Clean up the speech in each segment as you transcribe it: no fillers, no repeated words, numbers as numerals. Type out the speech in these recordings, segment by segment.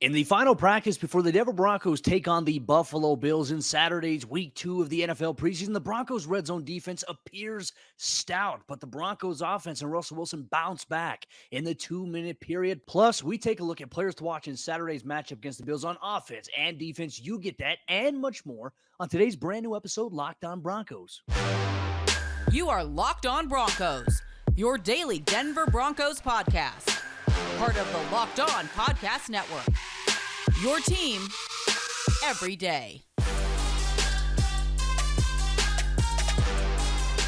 In the final practice before the Denver Broncos take on the Buffalo Bills in Saturday's Week 2 of the NFL preseason, the Broncos' red zone defense appears stout, but the Broncos' offense and Russell Wilson bounce back in the 2-minute period. Plus, we take a look at players to watch in Saturday's matchup against the Bills on offense and defense. You get that and much more on today's brand new episode, Locked On Broncos. You are Locked On Broncos, your daily Denver Broncos podcast. Part of the Locked On Podcast Network. Your team every day.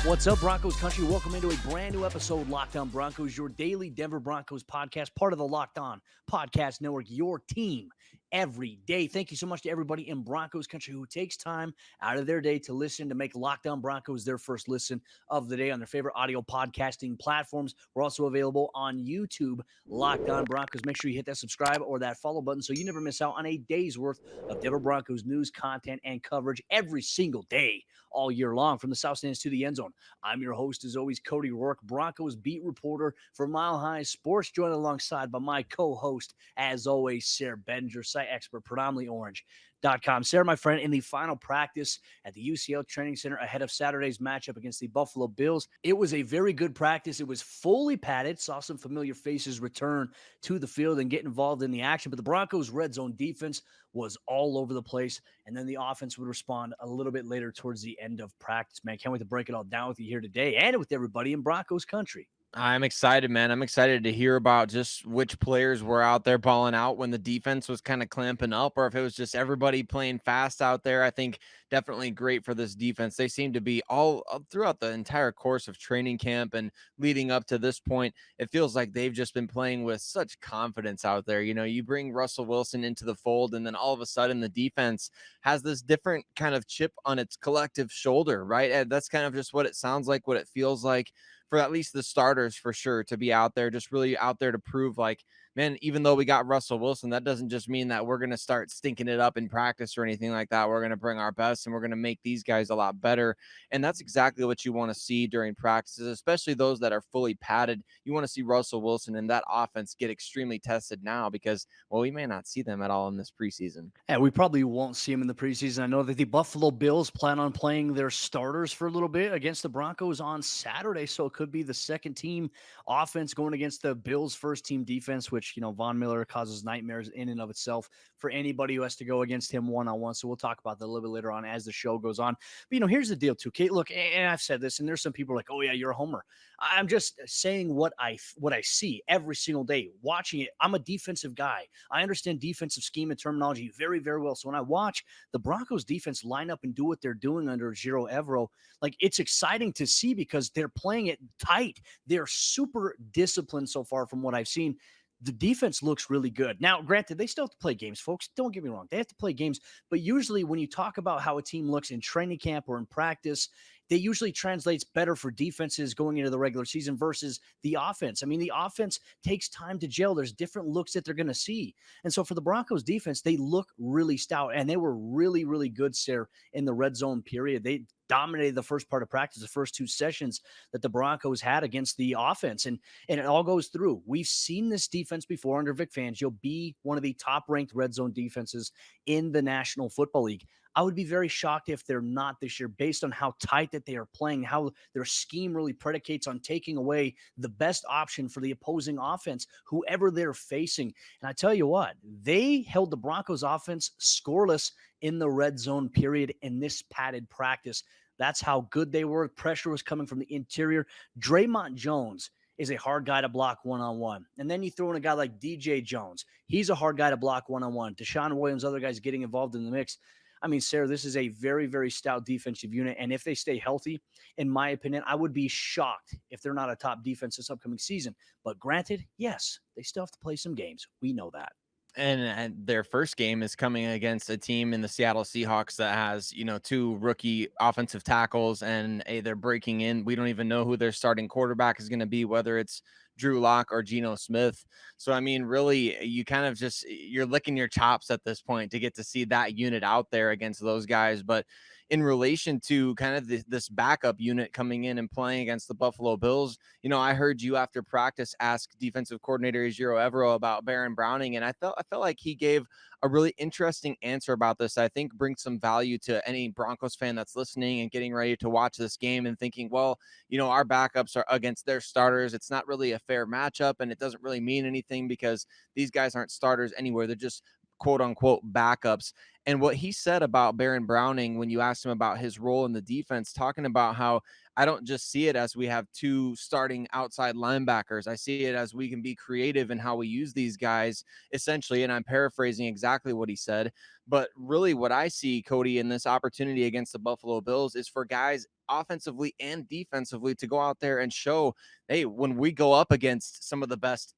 What's up, Broncos country? Welcome into a brand new episode, Locked On Broncos, your daily Denver Broncos podcast, part of the Locked On Podcast Network, your team every day. Thank you so much to everybody in Broncos country who takes time out of their day to listen, to make Locked On Broncos their first listen of the day on their favorite audio podcasting platforms. We're also available on YouTube, Locked On Broncos. Make sure you hit that subscribe or that follow button so you never miss out on a day's worth of Denver Broncos news, content, and coverage every single day, all year long, from the South Stands to the end zone. I'm your host, as always, Cody Roark, Broncos beat reporter for Mile High Sports, joined alongside by my co-host, as always, Sayre, Bedinger, site expert, predominantly orange.com. Sayre, my friend, in the final practice at the UCL Training Center ahead of Saturday's matchup against the Buffalo Bills, it was a very good practice. It was fully padded, saw some familiar faces return to the field and get involved in the action, but the Broncos' red zone defense was all over the place, and then the offense would respond a little bit later towards the end of practice. Man, can't wait to break it all down with you here today and with everybody in Broncos country. I'm excited, man. I'm excited to hear about just which players were out there balling out when the defense was kind of clamping up, or if it was just everybody playing fast out there. I think definitely great for this defense. They seem to be all throughout the entire course of training camp and leading up to this point. It feels like they've just been playing with such confidence out there. You know, you bring Russell Wilson into the fold, and then all of a sudden the defense has this different kind of chip on its collective shoulder, right? And that's kind of just what it sounds like, what it feels like, for at least the starters, for sure, to be out there, just really out there to prove, like, man, even though we got Russell Wilson, that doesn't just mean that we're going to start stinking it up in practice or anything like that. We're going to bring our best and we're going to make these guys a lot better. And that's exactly what you want to see during practices, especially those that are fully padded. You want to see Russell Wilson and that offense get extremely tested now because, well, we may not see them at all in this preseason. Yeah, we probably won't see them in the preseason. I know that the Buffalo Bills plan on playing their starters for a little bit against the Broncos on Saturday, so it could be the second team offense going against the Bills' first team defense, which, you know, Von Miller causes nightmares in and of itself for anybody who has to go against him one-on-one. So we'll talk about that a little bit later on as the show goes on. But, you know, here's the deal too, Kate. Look, and I've said this, and there's some people like, oh yeah, you're a homer. I'm just saying what I see every single day, watching it. I'm a defensive guy. I understand defensive scheme and terminology very, very well. So when I watch the Broncos defense line up and do what they're doing under Giro Evero, like, it's exciting to see because they're playing it tight. They're super disciplined so far from what I've seen. The defense looks really good. Now, granted, they still have to play games, folks. Don't get me wrong. They have to play games. But usually when you talk about how a team looks in training camp or in practice, they usually translates better for defenses going into the regular season versus the offense. I mean, the offense takes time to gel. There's different looks that they're going to see. And so for the Broncos defense, they look really stout, and they were really, really good, Sayre, in the red zone period. They dominated the first part of practice, the first two sessions that the Broncos had against the offense. And it all goes through. We've seen this defense before under Vic Fangio be one of the top-ranked red zone defenses in the National Football League. I would be very shocked if they're not this year based on how tight that they are playing, how their scheme really predicates on taking away the best option for the opposing offense, whoever they're facing. And I tell you what, they held the Broncos offense scoreless in the red zone period in this padded practice. That's how good they were. Pressure was coming from the interior. Draymond Jones is a hard guy to block one-on-one. And then you throw in a guy like DJ Jones. He's a hard guy to block one-on-one. Deshaun Williams, other guys getting involved in the mix. I mean, Sayre, this is a very, very stout defensive unit. And if they stay healthy, in my opinion, I would be shocked if they're not a top defense this upcoming season. But granted, yes, they still have to play some games. We know that. And their first game is coming against a team in the Seattle Seahawks that has, you know, two rookie offensive tackles, and they're breaking in. We don't even know who their starting quarterback is going to be, whether it's Drew Lock or Geno Smith. So, I mean, really, you kind of just, you're licking your chops at this point to get to see that unit out there against those guys. But in relation to kind of this backup unit coming in and playing against the Buffalo Bills, I heard you after practice ask defensive coordinator Ejiro Evero about Baron Browning, and I felt like he gave a really interesting answer about this. I think brings some value to any Broncos fan that's listening and getting ready to watch this game and thinking, well, our backups are against their starters. It's not really a fair matchup, and it doesn't really mean anything because these guys aren't starters anywhere. They're just quote unquote backups. And what he said about Baron Browning, when you asked him about his role in the defense, talking about how I don't just see it as we have two starting outside linebackers. I see it as we can be creative in how we use these guys, essentially. And I'm paraphrasing exactly what he said. But really, what I see, Cody, in this opportunity against the Buffalo Bills is for guys offensively and defensively to go out there and show, hey, when we go up against some of the best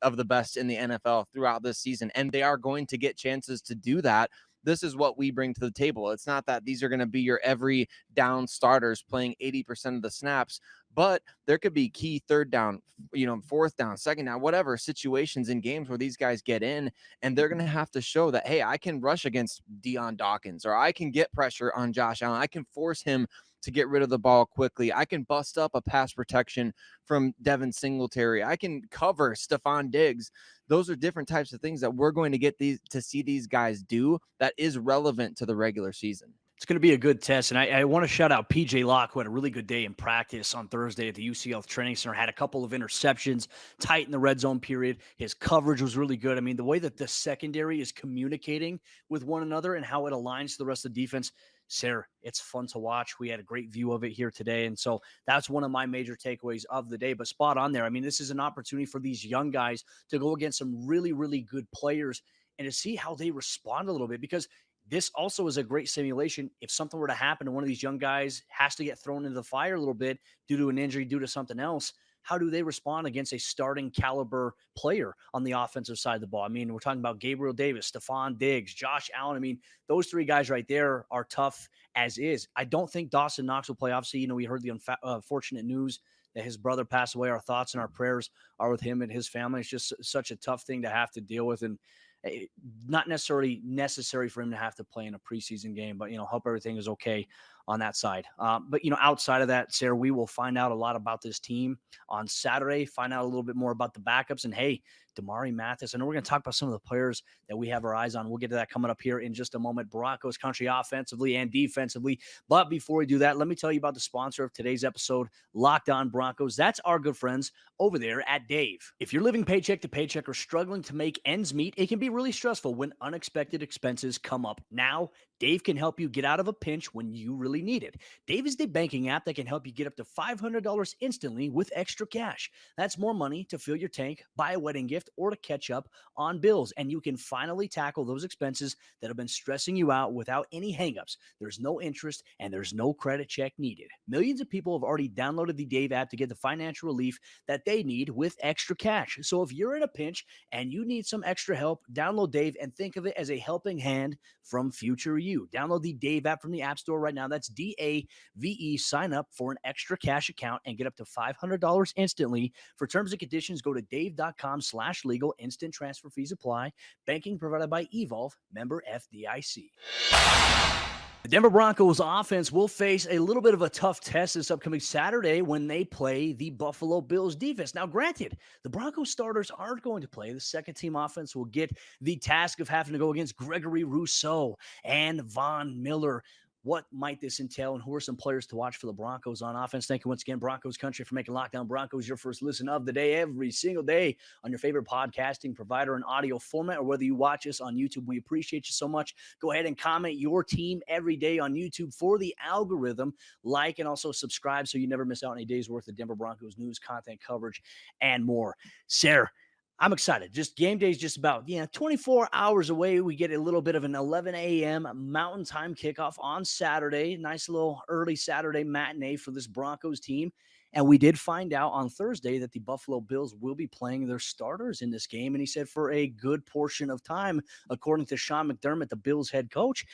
in the NFL throughout this season, and they are going to get chances to do that, this is what we bring to the table. It's not that these are going to be your every down starters playing 80% of the snaps, but there could be key third down, fourth down, second down, whatever situations in games where these guys get in, and they're going to have to show that, hey, I can rush against Deion Dawkins, or I can get pressure on Josh Allen. I can force him to get rid of the ball quickly. I can bust up a pass protection from Devin Singletary. I can cover Stefon Diggs. Those are different types of things that we're going to get to see these guys do that is relevant to the regular season. It's going to be a good test. And I want to shout out PJ Locke, who had a really good day in practice on Thursday at the UCL Training Center, had a couple of interceptions, tight in the red zone period. His coverage was really good. I mean, the way that the secondary is communicating with one another and how it aligns to the rest of the defense, Sayre, it's fun to watch. We had a great view of it here today. And so that's one of my major takeaways of the day, but spot on there. I mean, this is an opportunity for these young guys to go against some really, really good players and to see how they respond a little bit, because this also is a great simulation. If something were to happen and one of these young guys has to get thrown into the fire a little bit due to an injury, due to something else, how do they respond against a starting caliber player on the offensive side of the ball? I mean, we're talking about Gabriel Davis, Stefon Diggs, Josh Allen. I mean, those three guys right there are tough as is. I don't think Dawson Knox will play. Obviously, we heard the unfortunate news that his brother passed away. Our thoughts and our prayers are with him and his family. It's just such a tough thing to have to deal with, and not necessarily necessary for him to have to play in a preseason game, but, hope everything is okay on that side. But, outside of that, Sayre, we will find out a lot about this team on Saturday, find out a little bit more about the backups, and hey, Damarri, Mathis. I know we're going to talk about some of the players that we have our eyes on. We'll get to that coming up here in just a moment. Broncos country offensively and defensively. But before we do that, let me tell you about the sponsor of today's episode, Locked On Broncos. That's our good friends over there at Dave. If you're living paycheck to paycheck or struggling to make ends meet, it can be really stressful when unexpected expenses come up. Now, Dave can help you get out of a pinch when you really need it. Dave is the banking app that can help you get up to $500 instantly with extra cash. That's more money to fill your tank, buy a wedding gift, or to catch up on bills. And you can finally tackle those expenses that have been stressing you out without any hangups. There's no interest and there's no credit check needed. Millions of people have already downloaded the Dave app to get the financial relief that they need with extra cash. So if you're in a pinch and you need some extra help, download Dave and think of it as a helping hand from future you. Download the Dave app from the App Store right now. That's DAVE. Sign up for an extra cash account and get up to $500 instantly. For terms and conditions, go to dave.com/legal. Instant transfer fees apply. Banking provided by Evolve. Member FDIC. The Denver Broncos offense will face a little bit of a tough test this upcoming Saturday when they play the Buffalo Bills defense. Now, granted, the Broncos starters aren't going to play. The second-team offense will get the task of having to go against Gregory Rousseau and Von Miller. What might this entail, and who are some players to watch for the Broncos on offense? Thank you once again, Broncos Country, for making Locked On Broncos your first listen of the day every single day on your favorite podcasting provider and audio format, or whether you watch us on YouTube. We appreciate you so much. Go ahead and comment your team every day on YouTube for the algorithm. Like and also subscribe so you never miss out on a day's worth of Denver Broncos news, content, coverage, and more. Sayre, I'm excited. Just game day is just about 24 hours away. We get a little bit of an 11 a.m. Mountain Time kickoff on Saturday. Nice little early Saturday matinee for this Broncos team. And we did find out on Thursday that the Buffalo Bills will be playing their starters in this game. And he said for a good portion of time, according to Sean McDermott, the Bills head coach.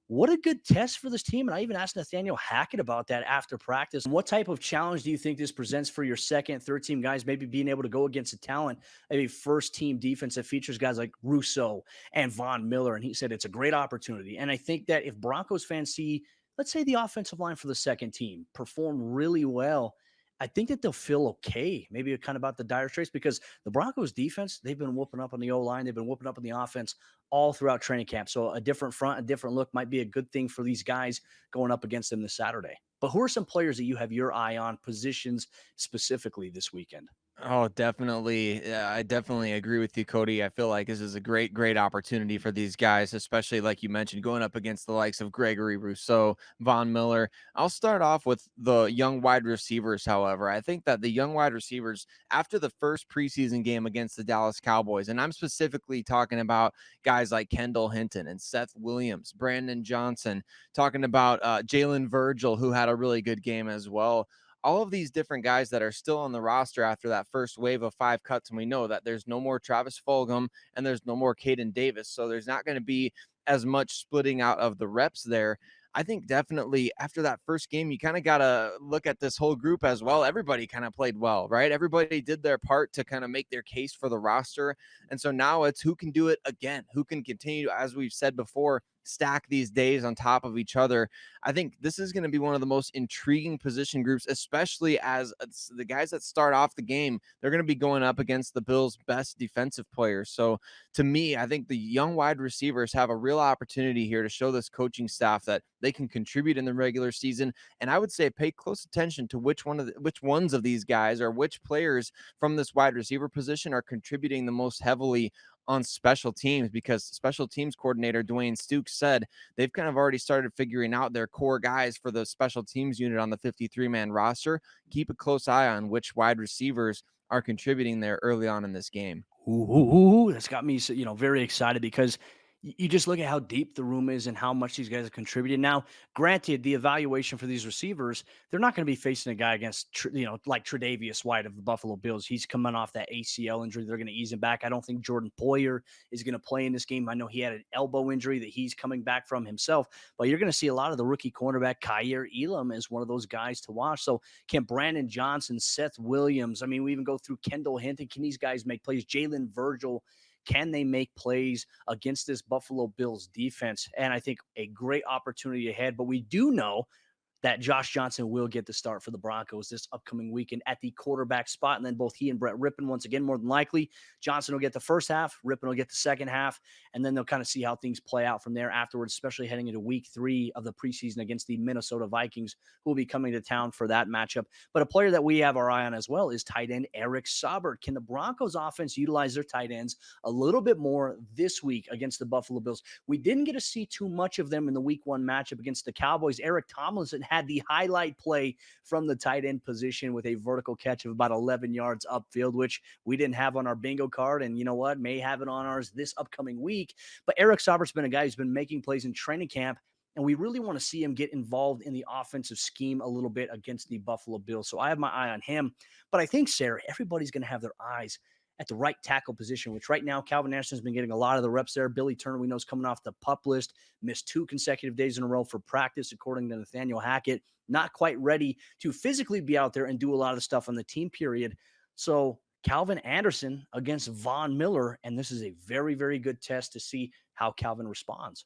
What a good test for this team. And I even asked Nathaniel Hackett about that after practice. What type of challenge do you think this presents for your second, third team guys, maybe being able to go against a talent, a first team defense that features guys like Rousseau and Von Miller? And he said it's a great opportunity. And I think that if Broncos fans see let's say the offensive line for the second team perform really well, I think that they'll feel okay. Maybe kind of about the dire straits because the Broncos defense, they've been whooping up on the O line. They've been whooping up on the offense all throughout training camp. So a different front, a different look might be a good thing for these guys going up against them this Saturday. But who are some players that you have your eye on, positions specifically this weekend? Oh, definitely. Yeah, I definitely agree with you, Cody. I feel like this is a great opportunity for these guys, especially like you mentioned, going up against the likes of Gregory Rousseau, Von Miller. I'll start off with the young wide receivers, however. I think that the young wide receivers, after the first preseason game against the Dallas Cowboys, and I'm specifically talking about guys like Kendall Hinton and Seth Williams, Brandon Johnson, talking about Jalen Virgil, who had a really good game as well, all of these different guys that are still on the roster after that first wave of 5 cuts. And we know that there's no more Travis Fulgham and there's no more Caden Davis. So there's not going to be as much splitting out of the reps there. I think definitely after that first game, you kind of got to look at this whole group as well. Everybody kind of played well, right? Everybody did their part to kind of make their case for the roster. And so now it's who can do it again, who can continue, as we've said before, stack these days on top of each other. I think this is going to be one of the most intriguing position groups, especially as the guys that start off the game, they're going to be going up against the Bills' best defensive players. So to me, I think the young wide receivers have a real opportunity here to show this coaching staff that they can contribute in the regular season. And I would say pay close attention to which ones of these guys or which players from this wide receiver position are contributing the most heavily on special teams, because special teams coordinator Dwayne Stukes said they've kind of already started figuring out their core guys for the special teams unit on the 53-man roster. Keep a close eye on which wide receivers are contributing there early on in this game. Ooh, that's got me, very excited because you just look at how deep the room is and how much these guys have contributed. Now, granted, the evaluation for these receivers, they're not going to be facing a guy against, like Tre'Davious White of the Buffalo Bills. He's coming off that ACL injury. They're going to ease him back. I don't think Jordan Poyer is going to play in this game. I know he had an elbow injury that he's coming back from himself, but you're going to see a lot of the rookie cornerback. Kyer Elam is one of those guys to watch. So can Brandon Johnson, Seth Williams, I mean, we even go through Kendall Hinton. Can these guys make plays? Jalen Virgil, can they make plays against this Buffalo Bills defense? And I think a great opportunity ahead. But we do know that Josh Johnson will get the start for the Broncos this upcoming weekend at the quarterback spot. And then both he and Brett Rippon, once again, more than likely, Johnson will get the first half, Rippon will get the second half, and then they'll kind of see how things play out from there afterwards, especially heading into week 3 of the preseason against the Minnesota Vikings, who will be coming to town for that matchup. But a player that we have our eye on as well is tight end Eric Saubert. Can the Broncos offense utilize their tight ends a little bit more this week against the Buffalo Bills? We didn't get to see too much of them in the week 1 matchup against the Cowboys. Eric Tomlinson had the highlight play from the tight end position with a vertical catch of about 11 yards upfield, which we didn't have on our bingo card. And you know what? May have it on ours this upcoming week. But Eric Saubert's been a guy who's been making plays in training camp, and we really want to see him get involved in the offensive scheme a little bit against the Buffalo Bills. So I have my eye on him. But I think, Sayre, everybody's going to have their eyes at the right tackle position, which right now Calvin Anderson's been getting a lot of the reps there. Billy Turner, we know, is coming off the PUP list, missed 2 consecutive days in a row for practice, according to Nathaniel Hackett. Not quite ready to physically be out there and do a lot of the stuff on the team period. So Calvin Anderson against Von Miller, and this is a very, very good test to see how Calvin responds.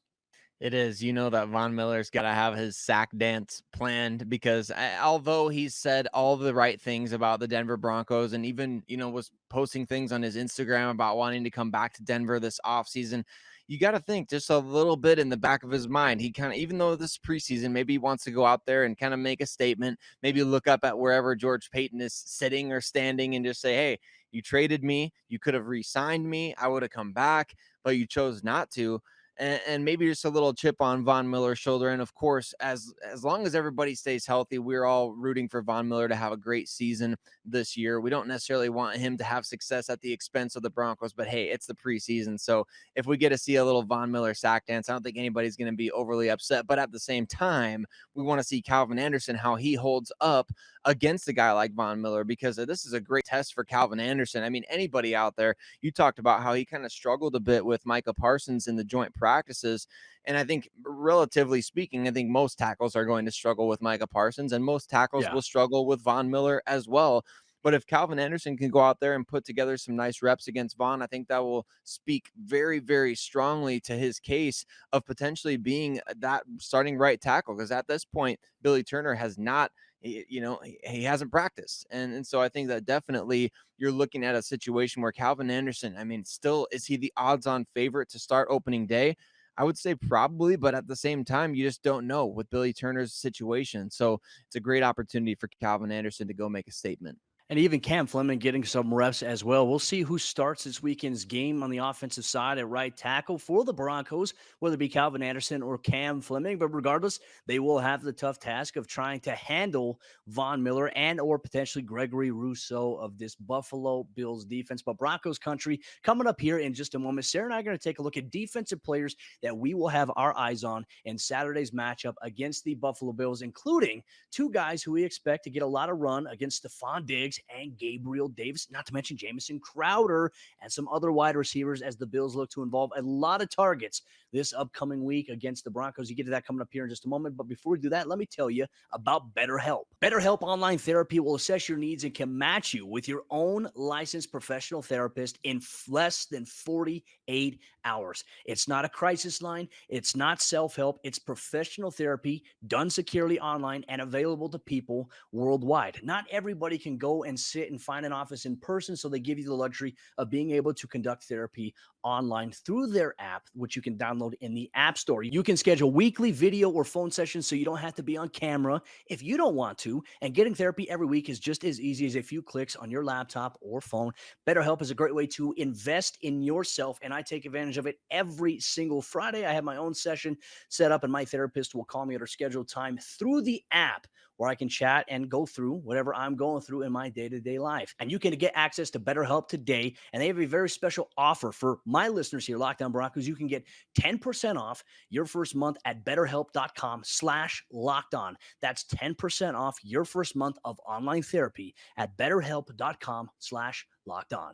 It is. You know that Von Miller's got to have his sack dance planned, because although he's said all the right things about the Denver Broncos and even, was posting things on his Instagram about wanting to come back to Denver this offseason, you got to think just a little bit in the back of his mind. He kind of, even though this is preseason, maybe he wants to go out there and kind of make a statement, maybe look up at wherever George Payton is sitting or standing and just say, hey, you traded me. You could have re-signed me. I would have come back, but you chose not to. And maybe just a little chip on Von Miller's shoulder. And of course, as long as everybody stays healthy, we're all rooting for Von Miller to have a great season this year. We don't necessarily want him to have success at the expense of the Broncos, but hey, it's the preseason. So if we get to see a little Von Miller sack dance, I don't think anybody's going to be overly upset. But at the same time, we want to see Calvin Anderson, how he holds up against a guy like Von Miller, because this is a great test for Calvin Anderson. I mean, anybody out there, you talked about how he kind of struggled a bit with Micah Parsons in the joint practices. And I think, relatively speaking, I think most tackles are going to struggle with Micah Parsons, and most tackles will struggle with Von Miller as well. But if Calvin Anderson can go out there and put together some nice reps against Vaughn, I think that will speak very, very strongly to his case of potentially being that starting right tackle. Because at this point, Billy Turner has not, he hasn't practiced. And so I think that definitely you're looking at a situation where Calvin Anderson, I mean, still, is he the odds on favorite to start opening day? I would say probably, but at the same time, you just don't know with Billy Turner's situation. So it's a great opportunity for Calvin Anderson to go make a statement. And even Cam Fleming getting some reps as well. We'll see who starts this weekend's game on the offensive side at right tackle for the Broncos, whether it be Calvin Anderson or Cam Fleming. But regardless, they will have the tough task of trying to handle Von Miller and or potentially Gregory Rousseau of this Buffalo Bills defense. But Broncos country coming up here in just a moment. Sayre and I are going to take a look at defensive players that we will have our eyes on in Saturday's matchup against the Buffalo Bills, including two guys who we expect to get a lot of run against Stefon Diggs and Gabriel Davis, not to mention Jamison Crowder and some other wide receivers as the Bills look to involve a lot of targets this upcoming week against the Broncos. You get to that coming up here in just a moment. But before we do that, let me tell you about BetterHelp. BetterHelp Online Therapy will assess your needs and can match you with your own licensed professional therapist in less than 48 hours. It's not a crisis line. It's not self-help. It's professional therapy done securely online and available to people worldwide. Not everybody can go and sit and find an office in person, so they give you the luxury of being able to conduct therapy online through their app, which you can download in the App Store. You can schedule weekly video or phone sessions so you don't have to be on camera if you don't want to, and getting therapy every week is just as easy as a few clicks on your laptop or phone. BetterHelp is a great way to invest in yourself, and I take advantage of it every single Friday. I have my own session set up, and my therapist will call me at her scheduled time through the app, where I can chat and go through whatever I'm going through in my day-to-day life. And you can get access to BetterHelp today, and they have a very special offer for my listeners here, Lockdown Broncos. You can get 10% off your first month at BetterHelp.com/LockedOn. That's 10% off your first month of online therapy at BetterHelp.com/LockedOn.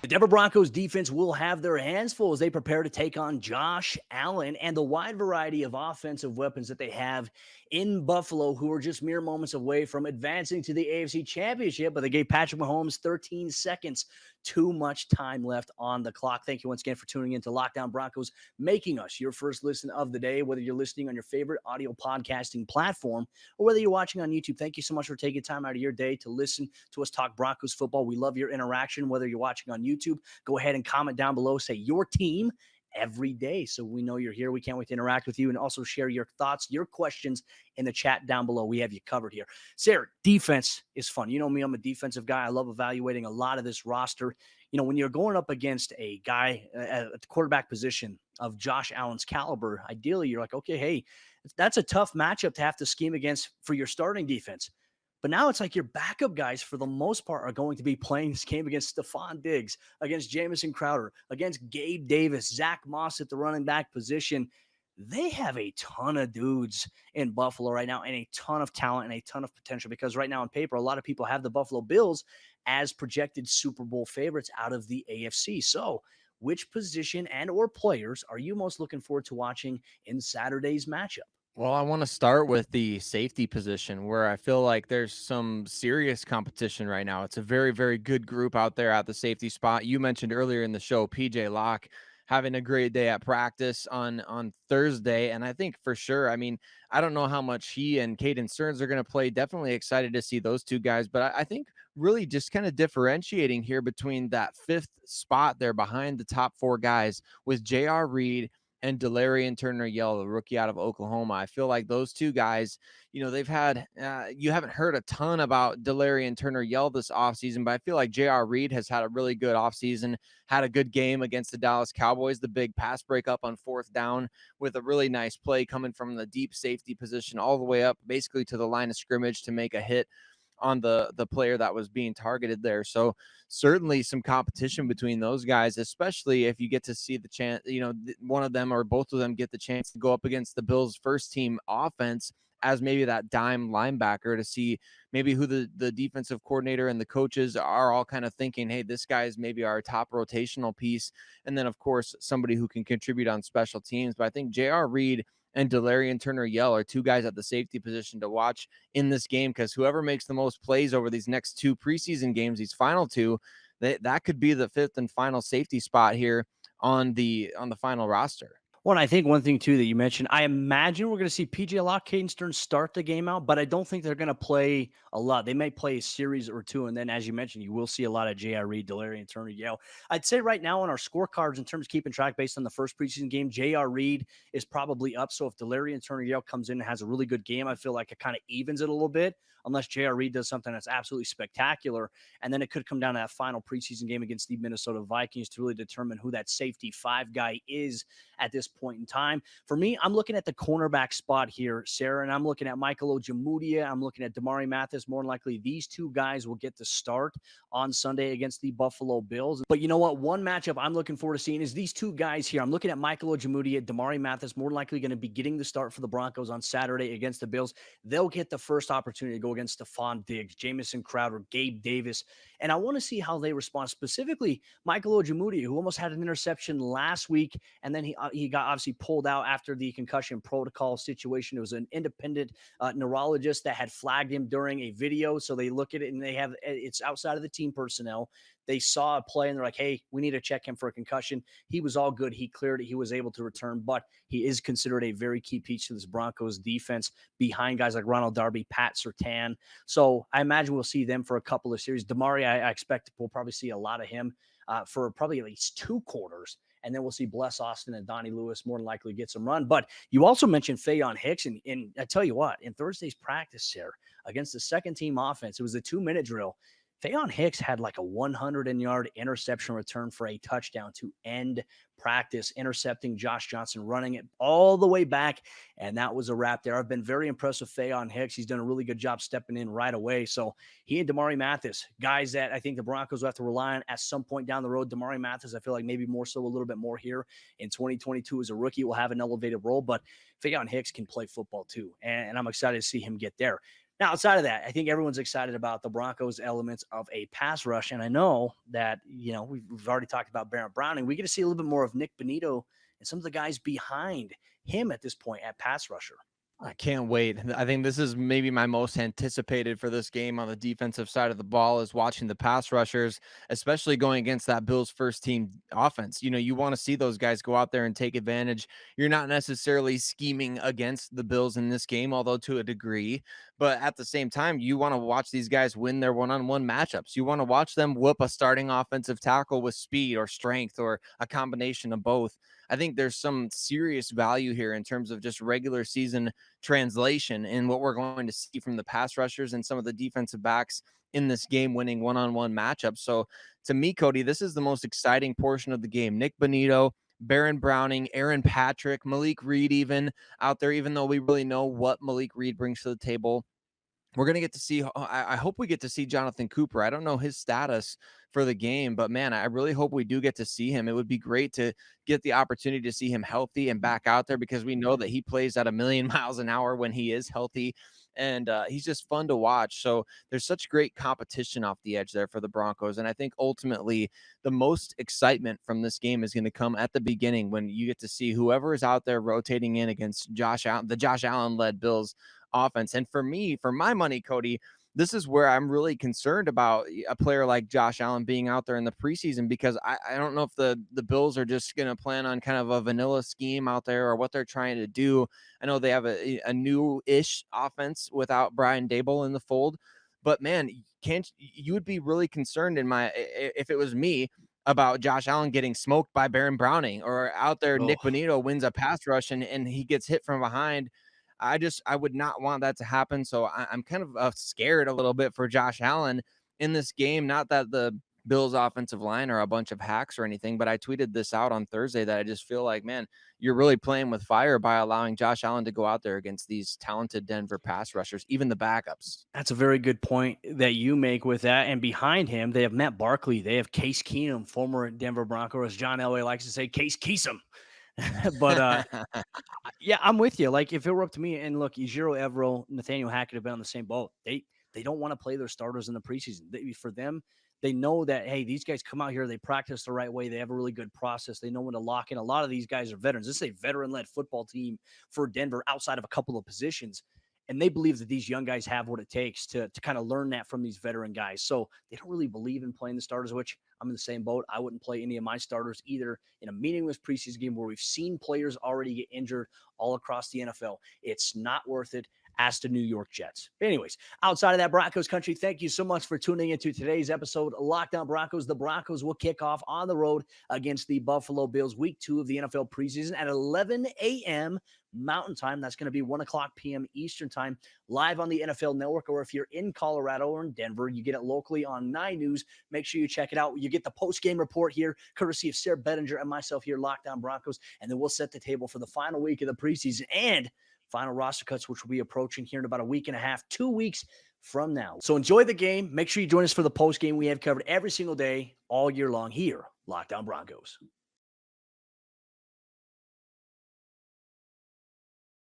The Denver Broncos defense will have their hands full as they prepare to take on Josh Allen and the wide variety of offensive weapons that they have in Buffalo, who are just mere moments away from advancing to the AFC Championship. But they gave Patrick Mahomes 13 seconds, too much time left on the clock. Thank you once again for tuning in to Lockdown Broncos, making us your first listen of the day, whether you're listening on your favorite audio podcasting platform or whether you're watching on YouTube. Thank you so much for taking time out of your day to listen to us talk Broncos football. We love your interaction, whether you're watching on YouTube. Go ahead and comment down below, say your team every day, so we know you're here. We can't wait to interact with you and also share your thoughts, your questions in the chat down below. We have you covered here. Sayre, defense is fun. You know me, I'm a defensive guy. I love evaluating a lot of this roster. You know, when you're going up against a guy at the quarterback position of Josh Allen's caliber, ideally you're like, okay, hey, that's a tough matchup to have to scheme against for your starting defense. But now it's like your backup guys, for the most part, are going to be playing this game against Stefon Diggs, against Jamison Crowder, against Gabe Davis, Zach Moss at the running back position. They have a ton of dudes in Buffalo right now and a ton of talent and a ton of potential, because right now on paper, a lot of people have the Buffalo Bills as projected Super Bowl favorites out of the AFC. So which position and or players are you most looking forward to watching in Saturday's matchup? Well, I want to start with the safety position, where I feel like there's some serious competition right now. It's a very, very good group out there at the safety spot. You mentioned earlier in the show, PJ Locke having a great day at practice on Thursday. And I think for sure, I mean, I don't know how much he and Caden Stearns are going to play. Definitely excited to see those two guys. But I think really just kind of differentiating here between that fifth spot there behind the top four guys with J.R. Reed and Delarian Turner-Yell, the rookie out of Oklahoma. I feel like those two guys, you know, they've had, you haven't heard a ton about Delarian Turner-Yell this offseason, but I feel like J.R. Reed has had a really good offseason, had a good game against the Dallas Cowboys, the big pass breakup on fourth down with a really nice play coming from the deep safety position all the way up basically to the line of scrimmage to make a hit on the player that was being targeted there. So certainly some competition between those guys, especially if you get to see the chance, you know, one of them or both of them get the chance to go up against the Bills first team offense as maybe that dime linebacker, to see maybe who the defensive coordinator and the coaches are all kind of thinking, hey, this guy is maybe our top rotational piece. And then of course, somebody who can contribute on special teams. But I think J.R. Reed and Delarian Turner-Yell are two guys at the safety position to watch in this game, because whoever makes the most plays over these next two preseason games, these final two, that could be the fifth and final safety spot here on the final roster. Well, and I think one thing too that you mentioned, I imagine we're going to see PJ Locke, Caden Stern start the game out, but I don't think they're going to play a lot. They may play a series or two, and then as you mentioned, you will see a lot of J.R. Reed, Delarian Turner, Yale. I'd say right now on our scorecards in terms of keeping track based on the first preseason game, J.R. Reed is probably up. So if Delarian Turner, Yale comes in and has a really good game, I feel like it kind of evens it a little bit, unless J.R. Reed does something that's absolutely spectacular. And then it could come down to that final preseason game against the Minnesota Vikings to really determine who that safety 5 guy is at this point in time. For me, I'm looking at the cornerback spot here, Sayre, and I'm looking at Michael Ojemudia. I'm looking at Damarri Mathis. More than likely, these two guys will get the start on Sunday against the Buffalo Bills. But you know what? One matchup I'm looking forward to seeing is these two guys here. I'm looking at Michael Ojemudia, Damarri Mathis, more than likely going to be getting the start for the Broncos on Saturday against the Bills. They'll get the first opportunity to go against Stefon Diggs, Jamison Crowder, Gabe Davis. And I want to see how they respond, specifically Michael Ojemudia, who almost had an interception last week, and then he got obviously pulled out after the concussion protocol situation. It was an independent neurologist that had flagged him during a video. So they look at it and it's outside of the team personnel. They saw a play and they're like, hey, we need to check him for a concussion. He was all good. He cleared it. He was able to return, but he is considered a very key piece to this Broncos defense behind guys like Ronald Darby, Pat Surtain. So I imagine we'll see them for a couple of series. Damarri, I expect we'll probably see a lot of him for probably at least 2 quarters. And then we'll see Bless Austin and Donnie Lewis more than likely get some run. But you also mentioned Faion Hicks. And I tell you what, in Thursday's practice here against the second team offense, it was a 2-minute drill. Faion Hicks had like a 100-yard interception return for a touchdown to end practice, intercepting Josh Johnson, running it all the way back. And that was a wrap there. I've been very impressed with Faion Hicks. He's done a really good job stepping in right away. So he and Damarri Mathis, guys that I think the Broncos will have to rely on at some point down the road. Damarri Mathis, I feel like maybe more so a little bit more here in 2022 as a rookie, will have an elevated role, but Faion Hicks can play football too. And I'm excited to see him get there. Now, outside of that, I think everyone's excited about the Broncos' elements of a pass rush. And I know that, we've already talked about Barrett Browning. We get to see a little bit more of Nick Bonito and some of the guys behind him at this point at pass rusher. I can't wait. I think this is maybe my most anticipated for this game on the defensive side of the ball, is watching the pass rushers, especially going against that Bills first team offense. You want to see those guys go out there and take advantage. You're not necessarily scheming against the Bills in this game, although to a degree, but at the same time, you want to watch these guys win their one-on-one matchups. You want to watch them whoop a starting offensive tackle with speed or strength or a combination of both. I think there's some serious value here in terms of just regular season translation in what we're going to see from the pass rushers and some of the defensive backs in this game winning one-on-one matchup. So to me, Cody, this is the most exciting portion of the game. Nick Bonito, Baron Browning, Aaron Patrick, Malik Reed even out there, even though we really know what Malik Reed brings to the table. We're going to get to see, I hope we get to see Jonathan Cooper. I don't know his status for the game, but man, I really hope we do get to see him. It would be great to get the opportunity to see him healthy and back out there, because we know that he plays at 1,000,000 miles an hour when he is healthy. And he's just fun to watch. So there's such great competition off the edge there for the Broncos. And I think ultimately the most excitement from this game is going to come at the beginning, when you get to see whoever is out there rotating in against the Josh Allen led Bills offense. And for me, for my money, Cody, this is where I'm really concerned about a player like Josh Allen being out there in the preseason, because I don't know if the Bills are just going to plan on kind of a vanilla scheme out there or what they're trying to do. I know they have a new-ish offense without Brian Dable in the fold, but man, you would be really concerned if it was me about Josh Allen getting smoked by Baron Browning, or out there Nick Bonito wins a pass rush and he gets hit from behind. I would not want that to happen. So I'm kind of scared a little bit for Josh Allen in this game. Not that the Bills offensive line are a bunch of hacks or anything, but I tweeted this out on Thursday that I just feel like, man, you're really playing with fire by allowing Josh Allen to go out there against these talented Denver pass rushers, even the backups. That's a very good point that you make with that. And behind him, they have Matt Barkley. They have Case Keenum, former Denver Bronco, as John Elway likes to say, Case Keesum. But yeah, I'm with you. Like, if it were up to me, and look, Ejiro Evero, Nathaniel Hackett have been on the same boat. They don't want to play their starters in the preseason. For them, They know that, hey, these guys come out here, they practice the right way, they have a really good process, they know when to lock in. A lot of these guys are veterans. This is a veteran-led football team for Denver outside of a couple of positions. And they believe that these young guys have what it takes to kind of learn that from these veteran guys. So they don't really believe in playing the starters, which I'm in the same boat. I wouldn't play any of my starters either in a meaningless preseason game where we've seen players already get injured all across the NFL. It's not worth it. As to New York Jets. Anyways, outside of that, Broncos country, thank you so much for tuning into today's episode of Locked On Broncos. The Broncos will kick off on the road against the Buffalo Bills, week 2 of the NFL preseason at 11 a.m. Mountain Time. That's going to be 1 o'clock p.m. Eastern Time, live on the NFL Network. Or if you're in Colorado or in Denver, you get it locally on 9 News. Make sure you check it out. You get the post-game report here, courtesy of Sayre, Bedinger, and myself here, Locked On Broncos. And then we'll set the table for the final week of the preseason and final roster cuts, which will be approaching here in about a week and a half, 2 weeks from now. So enjoy the game. Make sure you join us for the post game. We have covered every single day, all year long here, Locked On Broncos.